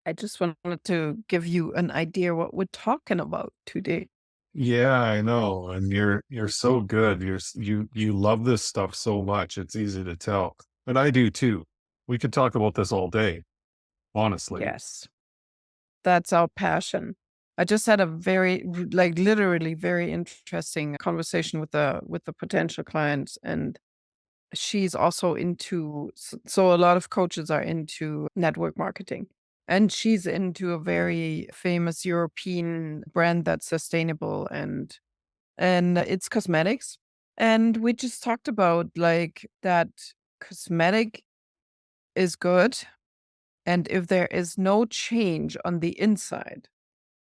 I just wanted to give you an idea what we're talking about today. Yeah, I know, and you're so good. You love this stuff so much. It's easy to tell, and I do too. We could talk about this all day, honestly. Yes, that's our passion. I just had a like literally very interesting conversation with the potential client, and she's also into so a lot of coaches are into network marketing, and she's into a very famous European brand that's sustainable and it's cosmetics. And we just talked about like that cosmetic is good. And if there is no change on the inside,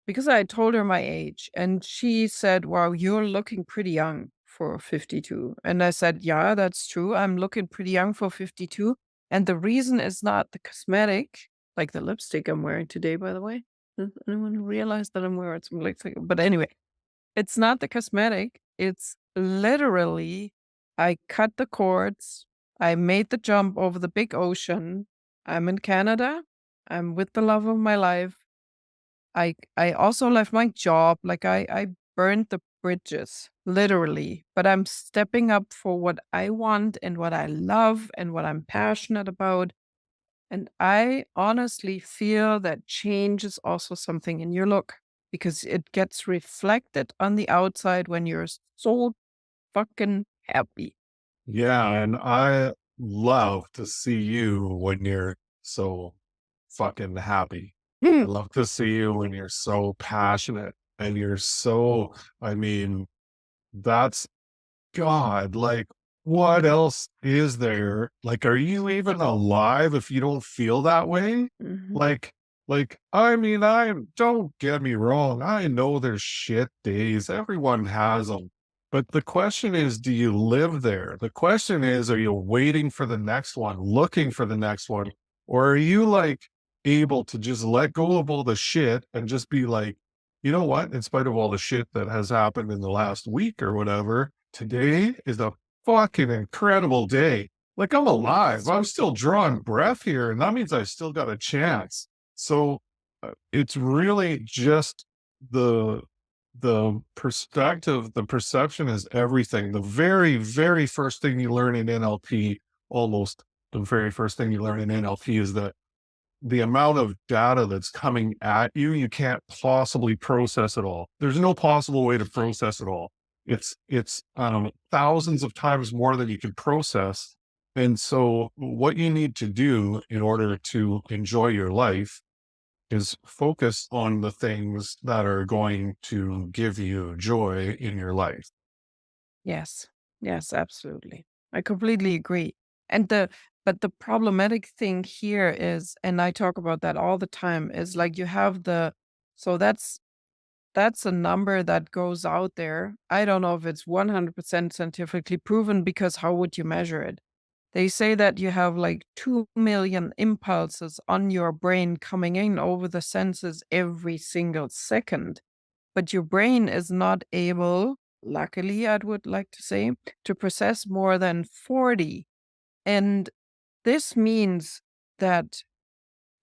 because I told her my age and she said, wow, you're looking pretty young for 52. And I said, yeah, that's true. I'm looking pretty young for 52. And the reason is not the cosmetic, like the lipstick I'm wearing today, by the way. Does anyone realize that I'm wearing some lipstick? But anyway, it's not the cosmetic. It's literally, I cut the cords. I made the jump over the big ocean. I'm in Canada. I'm with the love of my life. I also left my job. Like I burned the bridges, literally. But I'm stepping up for what I want and what I love and what I'm passionate about. And I honestly feel that change is also something in your look because it gets reflected on the outside when you're so fucking happy. Yeah, and I love to see you when you're so fucking happy. I Mm. love to see you when you're so passionate and you're so, I mean, that's God, like, what else is there? Like, are you even alive if you don't feel that way? Mhm. Like I mean, I don't get me wrong, I know there's shit days, everyone has them. But the question is, do you live there? The question is, are you waiting for the next one, looking for the next one? Or are you, like, able to just let go of all the shit and just be like, "You know what? In spite of all the shit that has happened in the last week or whatever, today is a fucking incredible day. Like, I'm alive. I'm still drawing breath here, and that means I still got a chance." So, it's really just the the perspective, the perception is everything. The very, very first thing you learn in NLP, almost the very first thing you learn in NLP is that the amount of data that's coming at you, you can't possibly process it all. There's no possible way to process it all. It's thousands of times more than you can process. And so what you need to do in order to enjoy your life is focus on the things that are going to give you joy in your life. Yes. Yes, absolutely. I completely agree. And but the problematic thing here is, and I talk about that all the time, is like you have the so that's a number that goes out there. I don't know if it's 100% scientifically proven because how would you measure it? They say that you have like 2 million impulses on your brain coming in over the senses every single second. But your brain is not able, luckily, I would like to say, to process more than 40. And this means that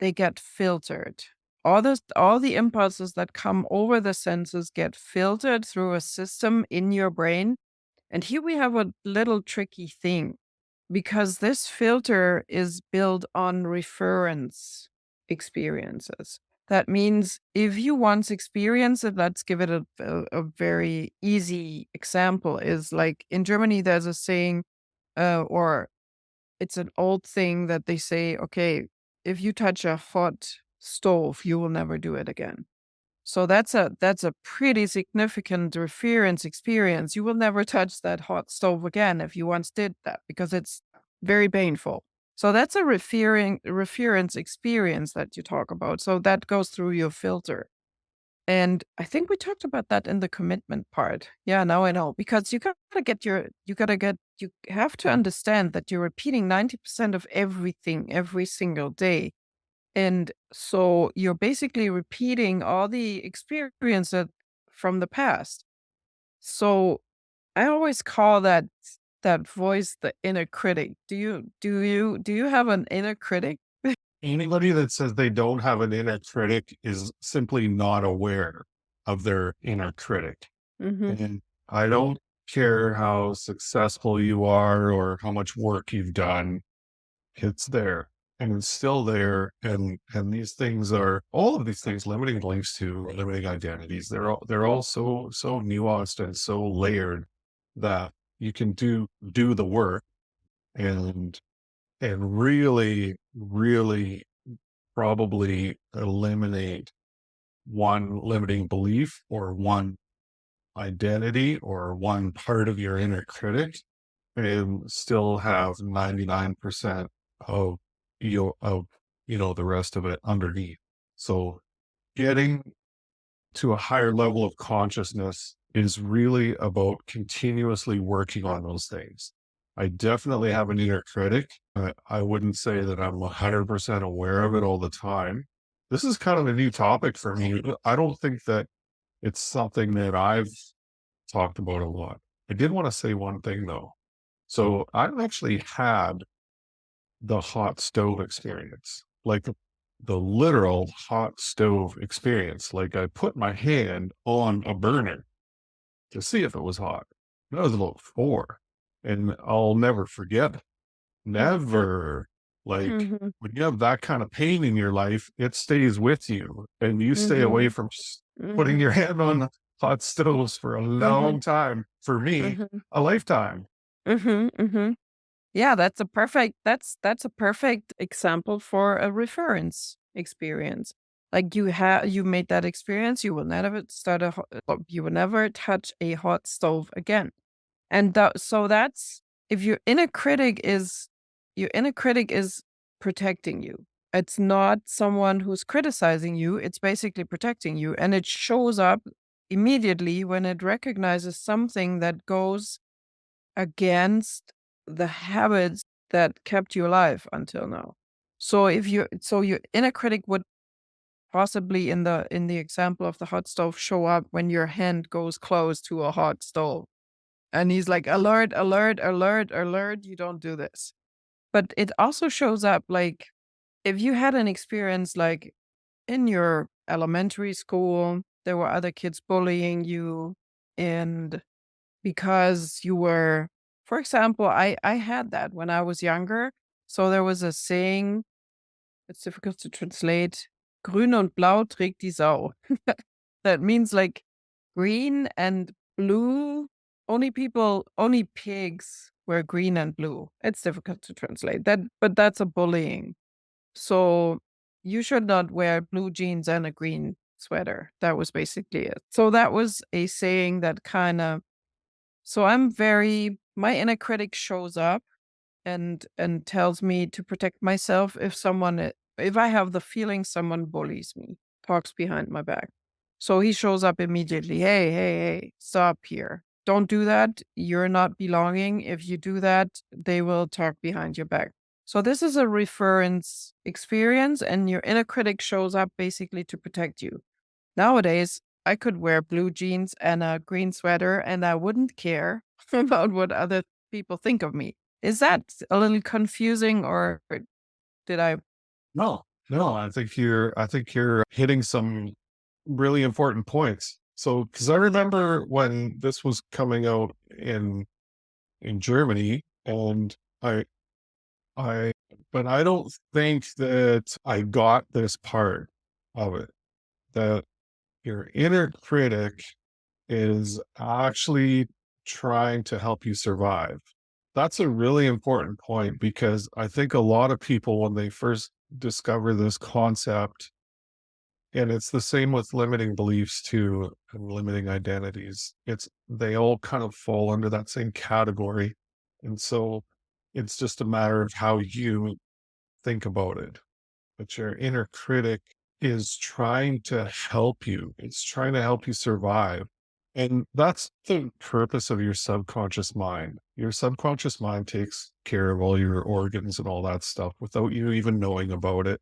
they get filtered. All the impulses that come over the senses get filtered through a system in your brain. And here we have a little tricky thing because this filter is built on reference experiences. That means if you once experience it, let's give it a very easy example is like in Germany, there's a saying, or it's an old thing that they say, okay, if you touch a hot stove, you will never do it again. So that's a pretty significant reference experience. You will never touch that hot stove again if you once did that because it's very painful. So that's a reference experience that you talk about. So that goes through your filter. And I think we talked about that in the commitment part. Yeah, now I know because you have to understand that you're repeating 90% of everything every single day. And so you're basically repeating all the experiences from the past. So I always call that voice the inner critic. Do you have an inner critic? Anybody that says they don't have an inner critic is simply not aware of their inner critic. Mhm. And I don't care how successful you are or how much work you've done, it's there and it's still there. And these things are all of these things, limiting beliefs to limiting identities. They're all so nuanced and so layered that you can do the work and really probably eliminate one limiting belief or one identity or one part of your inner critic and still have 99% of the rest of it underneath. So getting to a higher level of consciousness is really about continuously working on those things. I definitely have an inner critic. I wouldn't say that I'm 100% aware of it all the time. This is kind of a new topic for me. I don't think that it's something that I've talked about a lot. I did want to say one thing though. So I've actually had the hot stove experience, like the literal hot stove experience. Like I put my hand on a burner to see if it was hot. And I was about 4, and I'll never forget it. Never. Like Mhm. when you have that kind of pain in your life, it stays with you, and you stay away Mhm. from putting Mhm. your hand on hot stoves for a long Mhm. time. For me, Mhm. a lifetime. Mhm. Mhm. Yeah, that's a perfect example for a reference experience. Like you made that experience, you will never you will never touch a hot stove again. And that's if your inner critic is protecting you. It's not someone who's criticizing you, it's basically protecting you. And it shows up immediately when it recognizes something that goes against the habits that kept you alive until now. So your inner critic would possibly in the example of the hot stove show up when your hand goes close to a hot stove. And he's like, alert, alert, alert, alert, you don't do this. But it also shows up like if you had an experience like in your elementary school, there were other kids bullying you, and because you were for example, I had that when I was younger. So there was a saying, it's difficult to translate, Grün und Blau trägt die Sau. That means like green and blue, only pigs wear green and blue. It's difficult to translate that, but that's a bullying. So you should not wear blue jeans and a green sweater. That was basically it. So that was a saying that kind of so I'm very my inner critic shows up and tells me to protect myself if I have the feeling someone bullies me, talks behind my back. So he shows up immediately. Hey, hey, hey, stop here. Don't do that. You're not belonging. If you do that, they will talk behind your back. So this is a reference experience, and your inner critic shows up basically to protect you. Nowadays, I could wear blue jeans and a green sweater and I wouldn't care about what other people think of me. Is that a little confusing or did I No, no, I think you're hitting some really important points. So, because I remember when this was coming out in Germany, and I I but I don't think that I got this part of it, that your inner critic is actually trying to help you survive. That's a really important point because I think a lot of people, when they first discover this concept, and it's the same with limiting beliefs too, and limiting identities. They all kind of fall under that same category. And so it's just a matter of how you think about it. But your inner critic is trying to help you. It's trying to help you survive. And that's the purpose of your subconscious mind. Your subconscious mind takes care of all your organs and all that stuff without you even knowing about it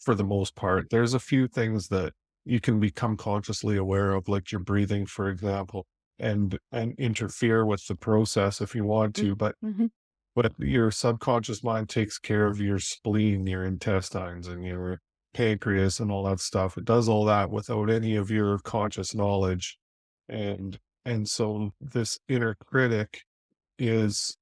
for the most part. There's a few things that you can become consciously aware of, like your breathing, for example, and interfere with the process if you want Mm, to. But mhm. but your subconscious mind takes care of your spleen, your intestines, and your pancreas and all that stuff. It does all that without any of your conscious knowledge. And so this inner critic is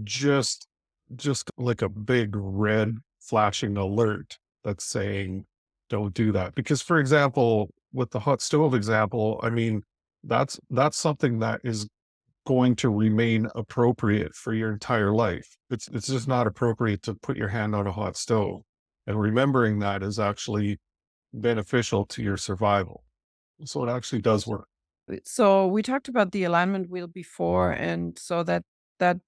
just just like a big red flashing alert that's saying, "Don't do that." Because, for example, with the hot stove example, I mean, that's something that is going to remain appropriate for your entire life. It's just not appropriate to put your hand on a hot stove, and remembering that is actually beneficial to your survival. So it actually does work. So we talked about the alignment wheel before, and so that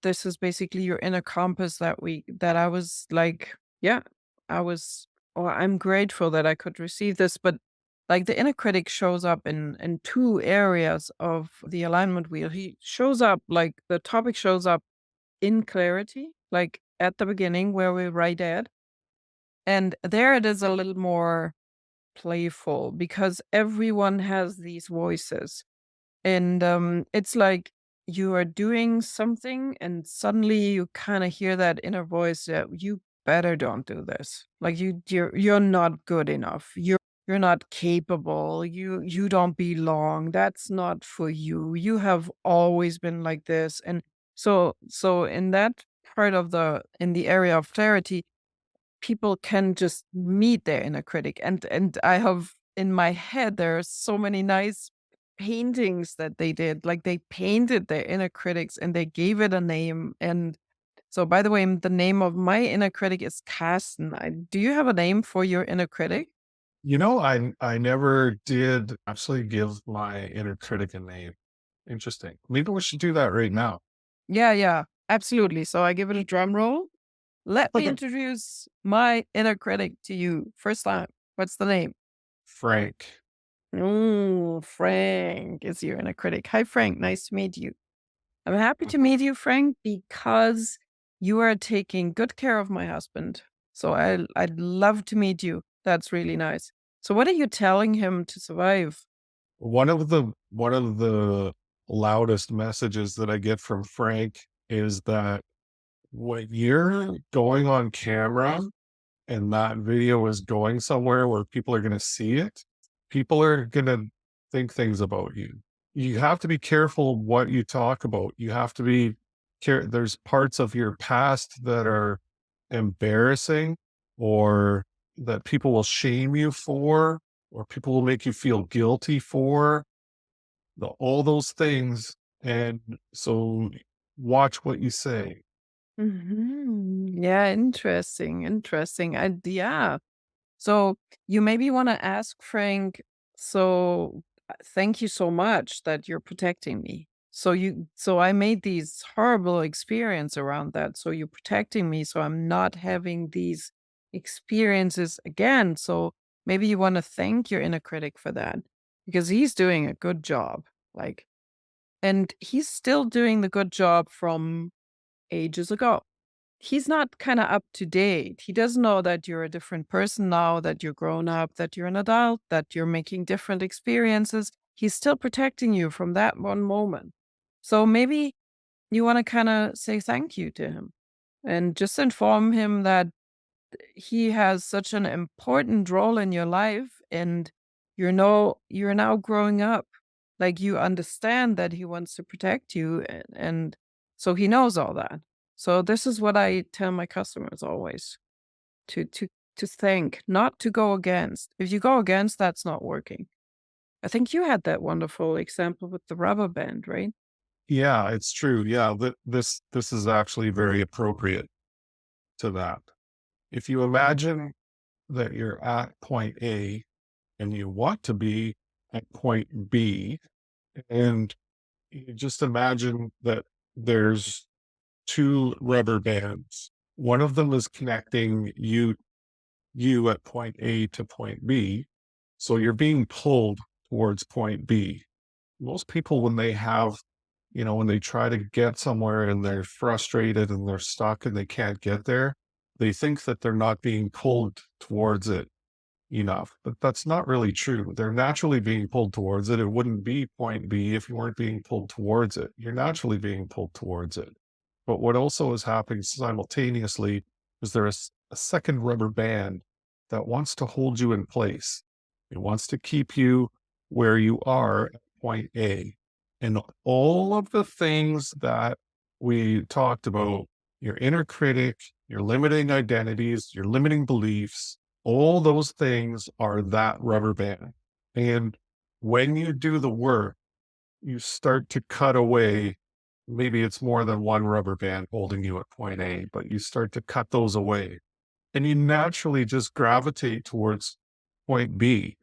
this is basically your inner compass that I was like, yeah, I was, or I'm grateful that I could receive this, but like the inner critic shows up in two areas of the alignment wheel. He shows up like the topic shows up in clarity, like at the beginning where we're right at, and there it is a little more playful because everyone has these voices and, it's like you are doing something and suddenly you kinda hear that inner voice that, "You better don't do this." Like, you're not good enough. You're not capable. You don't belong. That's not for you. You have always been like this. And so in that part of in the area of clarity, people can just meet their inner critic, and I have in my head, there are so many nice paintings that they did, like, they painted their inner critics and they gave it a name, and so, by the way, the name of my inner critic is Carsten. Do you have a name for your inner critic? I never did actually give my inner critic a name. Interesting. Maybe we should do that right now. Yeah, yeah, absolutely, so I give it a drum roll. Let me introduce my inner critic to you. First time. What's the name? Frank. Oh, Frank is your inner critic. Hi, Frank. Nice to meet you. I'm happy to meet you, Frank, because you are taking good care of my husband. So I'd love to meet you. That's really nice. So what are you telling him to survive? One of the loudest messages that I get from Frank is that when you're going on camera and that video is going somewhere where people are gonna see it, people are gonna think things about you. You have to be careful what you talk about. You have to be there's parts of your past that are embarrassing or that people will shame you for, or people will make you feel guilty for, all those things. And so watch what you say. Yeah, interesting. Interesting. Yeah. So you maybe want to ask Frank, so thank you so much that you're protecting me. So I made these horrible experience around that. So you're protecting me so I'm not having these experiences again. So maybe you want to thank your inner critic for that because he's doing a good job. Like, and he's still doing the good job from ages ago. He's not kinda up to date. He doesn't know that you're a different person now, that you're grown up, that you're an adult, that you're making different experiences. He's still protecting you from that one moment. So maybe you wanna kinda say thank you to him and just inform him that he has such an important role in your life and you're now growing up. Like you understand that he wants to protect you and so he knows all that. So this is what I tell my customers always to to to thank, not to go against. If you go against, that's not working. I think you had that wonderful example with the rubber band, right? Yeah, it's true. Yeah, this is actually very appropriate to that. If you imagine that you're at point A and you want to be at point B, and you just imagine that there's two rubber bands. One of them is connecting you at point A to point B. So you're being pulled towards point B. Most people, when they have, when they try to get somewhere and they're frustrated and they're stuck and they can't get there, they think that they're not being pulled towards it enough. But that's not really true. They're naturally being pulled towards it. It wouldn't be point B if you weren't being pulled towards it. You're naturally being pulled towards it. But what also is happening simultaneously is there's a second rubber band that wants to hold you in place. It wants to keep you where you are at point A. And all of the things that we talked about, your inner critic, your limiting identities, your limiting beliefs, all those things are that rubber band. And when you do the work, you start to cut away. Maybe it's more than one rubber band holding you at point A, but you start to cut those away and you naturally just gravitate towards point B.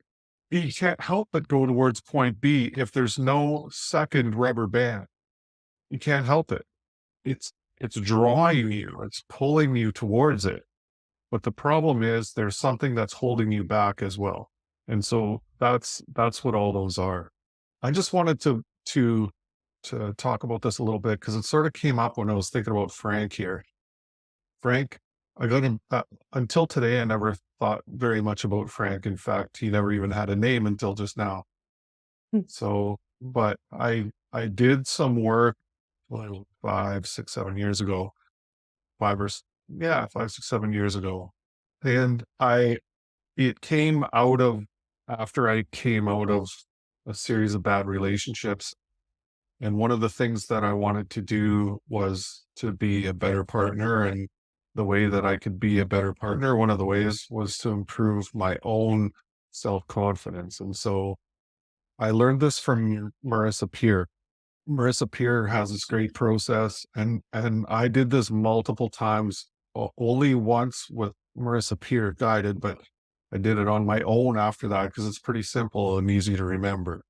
You can't help but go towards point B if there's no second rubber band. You can't help it. It's it's drawing you, it's pulling you towards it. But the problem is there's something that's holding you back as well. And so that's what all those are. I just wanted to talk about this a little bit because it sort of came up when I was thinking about Frank here. Frank, I got him until today. I never thought very much about Frank. In fact, he never even had a name until just now. Mm. So, but I did some work well, 5, 6, 7 years ago. Yeah, 5, 6, 7 years ago, and I it came out of after I came out of a series of bad relationships. And one of the things that I wanted to do was to be a better partner. And the way that I could be a better partner, one of the ways was to improve my own self confidence. And so I learned this from Marissa Peer. Marissa Peer has this great process, and I did this multiple times, only once with Marissa Peer guided, but I did it on my own after that because it's pretty simple and easy to remember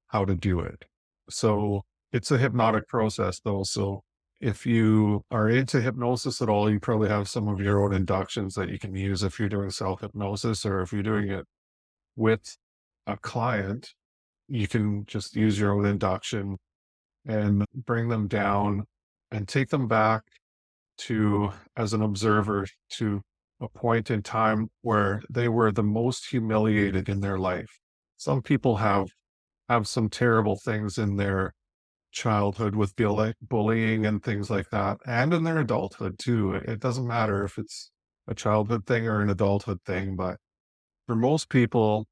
how to do it. So it's a hypnotic process though. So if you are into hypnosis at all, you probably have some of your own inductions that you can use if you're doing self hypnosis, or if you're doing it with a client, you can just use your own induction and bring them down and take them back to, as an observer, to a point in time where they were the most humiliated in their life. Some people have some terrible things in their childhood with bullying and things like that, and in their adulthood too. It doesn't matter if it's a childhood thing or an adulthood thing, but for most people,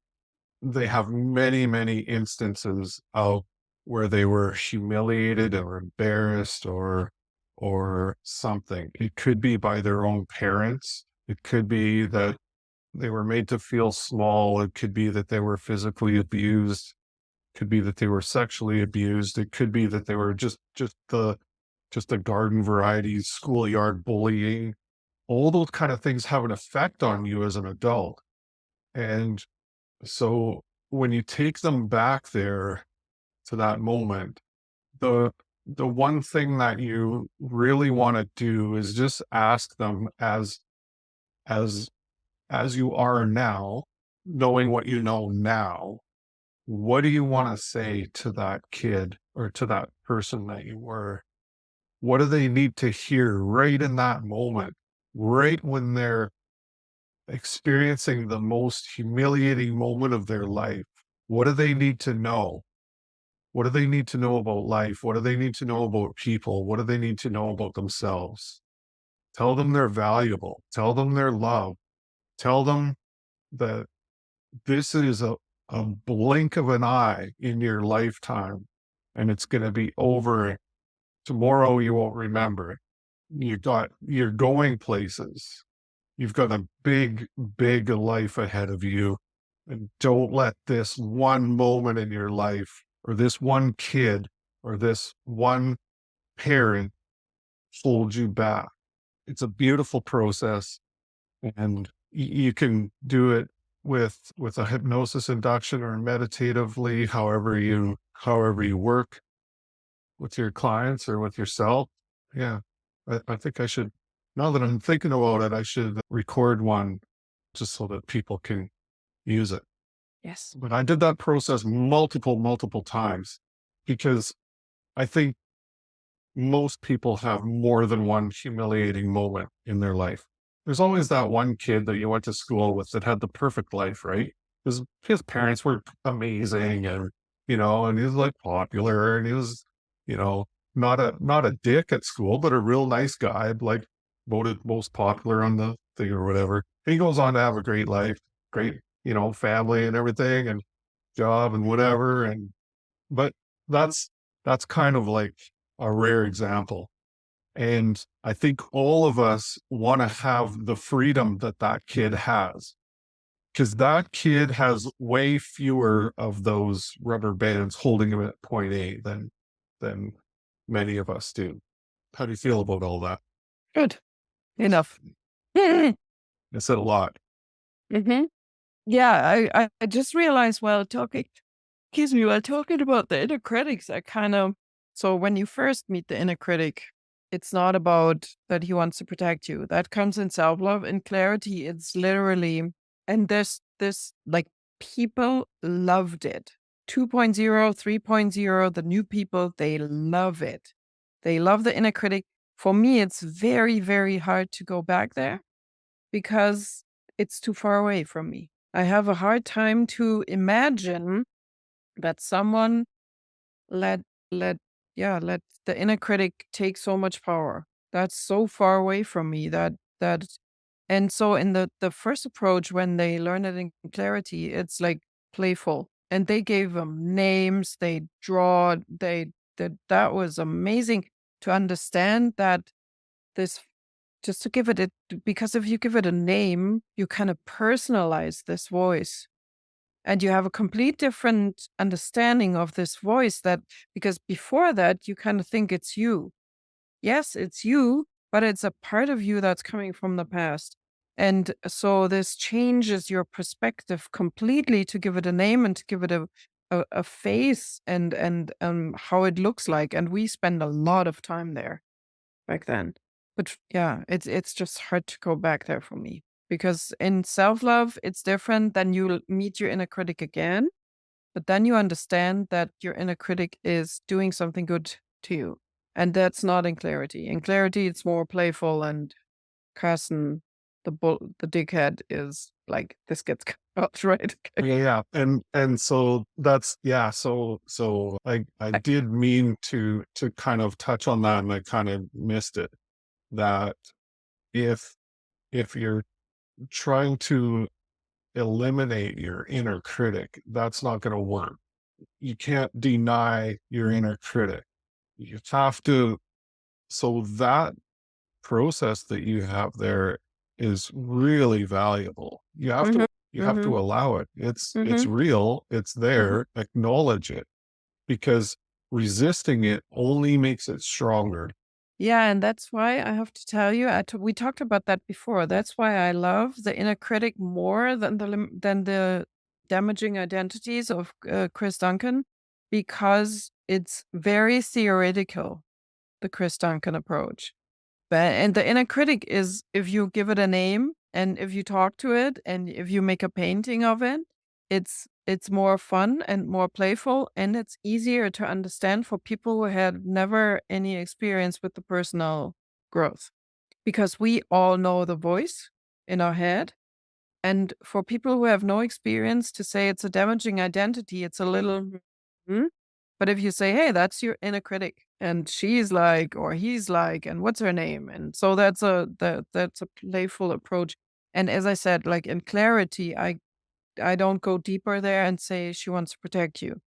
they have many, many instances of where they were humiliated or embarrassed or something. It could be by their own parents. It could be that they were made to feel small. It could be that they were physically abused. It could be that they were sexually abused. It could be that they were just the garden variety schoolyard bullying. All those kind of things have an effect on you as an adult. And so when you take them back there to that moment, the the one thing that you really want to do is just ask them as as you are now, knowing what you know now, what do you want to say to that kid or to that person that you were? What do they need to hear right in that moment, right when they're experiencing the most humiliating moment of their life? What do they need to know? What do they need to know about life? What do they need to know about people? What do they need to know about themselves? Tell them they're valuable. Tell them they're loved. Tell them that this is a blink of an eye in your lifetime and it's going to be over. Tomorrow you won't remember it. You're going places. You've got a big, big life ahead of you. And don't let this one moment in your life, or this one kid, or this one parent hold you back. It's a beautiful process, and you can do it with a hypnosis induction or meditatively, however you work with your clients or with yourself. Yeah, I think I should. Now that I'm thinking about it, I should record one just so that people can use it. Yes. But I did that process multiple, multiple times because I think most people have more than one humiliating moment in their life. There's always that one kid that you went to school with that had the perfect life, right? His parents were amazing and he was like popular and he was, you know, not a dick at school, but a real nice guy, like voted most popular on the thing or whatever. He goes on to have a great life, great, family and everything and job and whatever. But that's that's kind of like a rare example. And I think all of us want to have the freedom that that kid has, because that kid has way fewer of those rubber bands holding him at point A than many of us do. How do you feel about all that? Good. Enough. Mhm. I said a lot. Yeah, I just realized while talking, excuse me, while talking about the inner critics, I kind of, so when you first meet the inner critic, it's not about that he wants to protect you. That comes in self love. In clarity, it's literally, and this like people loved it. 2.0, 3.0, the new people, they love it. They love the inner critic. For me, it's very, very hard to go back there because it's too far away from me. I have a hard time to imagine that someone let let let the inner critic take so much power. That's so far away from me that and so in the first approach when they learn it in clarity, it's like playful. And they gave them names, they draw, that was amazing to understand that this just to give it a, because if you give it a name, you kind of personalize this voice and you have a complete different understanding of this voice that because before that you kind of think it's you. Yes, it's you, but it's a part of you that's coming from the past. And so this changes your perspective completely to give it a name and to give it a face and how it looks like. And we spend a lot of time there back then. But yeah, it's just hard to go back there for me because in self-love, it's different. Then you'll meet your inner critic again, but then you understand that your inner critic is doing something good to you. And that's not in clarity. In clarity, it's more playful and Carson, the dickhead, is like, this gets cut out, right? Yeah, yeah. And so that's yeah, so I did mean to kind of touch on that and I kind of missed it. That if if you're trying to eliminate your inner critic, that's not going to work. You can't deny your inner critic. You have to, so that process that you have there is really valuable. Mhm, You have mhm, to allow it. It's mhm, real, it's mhm. there, acknowledge it because resisting it only makes it stronger. Yeah, and that's why I have to tell you, we talked about that before. That's why I love the inner critic more than than the damaging identities of Chris Duncan, because it's very theoretical, the Chris Duncan approach. But and the inner critic is if you give it a name and if you talk to it and if you make a painting of it, it's more fun and more playful and it's easier to understand for people who had never any experience with the personal growth. Because we all know the voice in our head. And for people who have no experience to say it's a damaging identity, it's a little "Hmm?" But if you say, "Hey, that's your inner critic," and she's like, or he's like, and what's her name? And so that's a playful approach. And as I said, like in clarity, I don't go deeper there and say she wants to protect you.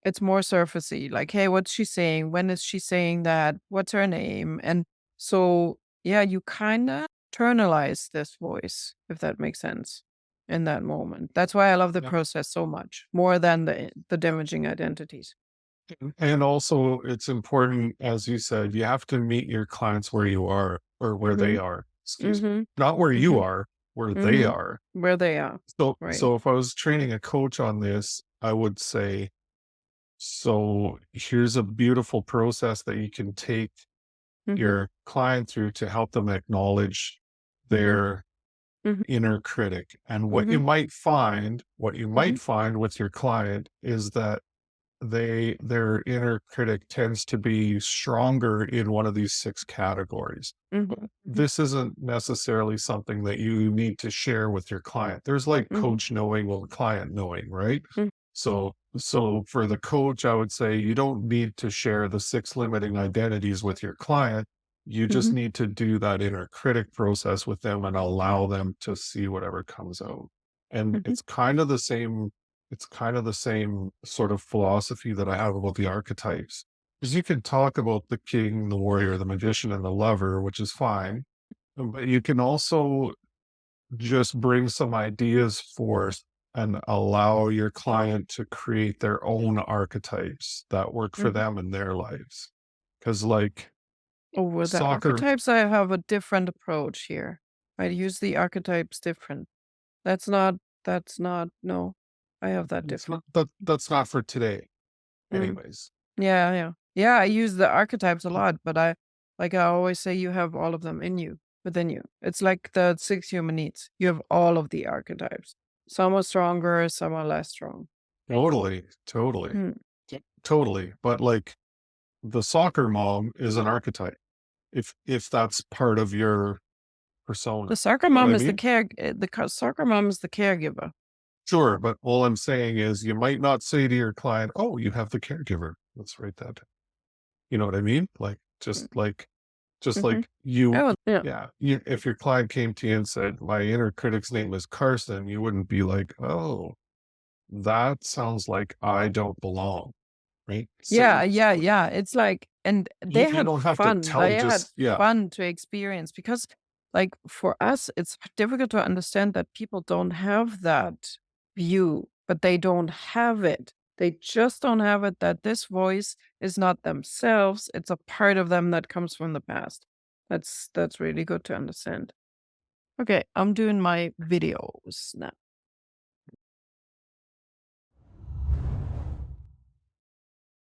It's more surfacey, like, "Hey, what's she saying? When is she saying that? What's her name?" And so, yeah, you kinda internalize this voice, if that makes sense, in that moment. That's why I love the Yeah. process so much, more than the damaging identities. And also it's important, as you said, you have to meet your clients where you are or where they Mhm, are. Excuse me. mhm, Not where you mhm, are, where they mhm. are. Where they are, right. So if I was training a coach on this, I would say, so here's a beautiful process that you can take Mhm, your client through to help them acknowledge mhm, their mhm, inner critic. And mhm, what you mhm, might find with your client is that their inner critic tends to be stronger in one of these six categories. mhm, mhm, This isn't necessarily something that you need to share with your client. There's like mhm, coach knowing, well, client knowing, right? So for the coach, I would say you don't need to share the 6 limiting identities with your client. You just Mhm, need to do that inner critic process with them and allow them to see whatever comes out. And mhm. it's kind of the same sort of philosophy that I have about the archetypes. Because you can talk about the king, the warrior, the magician, and the lover, which is fine. But you can also just bring some ideas forth and allow your client to create their own archetypes that work for Mhm. them in their lives. Because, like, Oh, with the soccer, archetypes, I have a different approach here. I use the archetypes different. That's not no. I have that it's different. not that's not for today, Mm. anyways. Yeah, yeah. Yeah, I use the archetypes a lot, but I always say you have all of them in you, within you. It's like the 6 human needs. You have all of the archetypes. Some are stronger, some are less strong. Totally, totally, Mm. totally. But like the soccer mom is an archetype if that's part of your The persona. soccer You know what mom I is the mean? care the soccer mom is the caregiver. Sure, but all I'm saying is you might not say to your client, "Oh, you have the caregiver. Let's write that." You know what I mean? Like Mm. just Mhm. like you Oh, yeah. yeah, you if your client came to you and said, "My inner critic's name is Carson," you wouldn't be like, "Oh, that sounds like I don't belong." Right? Yeah, Same. yeah, yeah. It's like and You don't have to tell They had just yeah. fun to experience because, like, for us, it's difficult to understand that people don't have that view, but they don't have it. They just don't have it that this voice is not themselves. It's a part of them that comes from the past. That's really good to understand. Okay, I'm doing my videos now.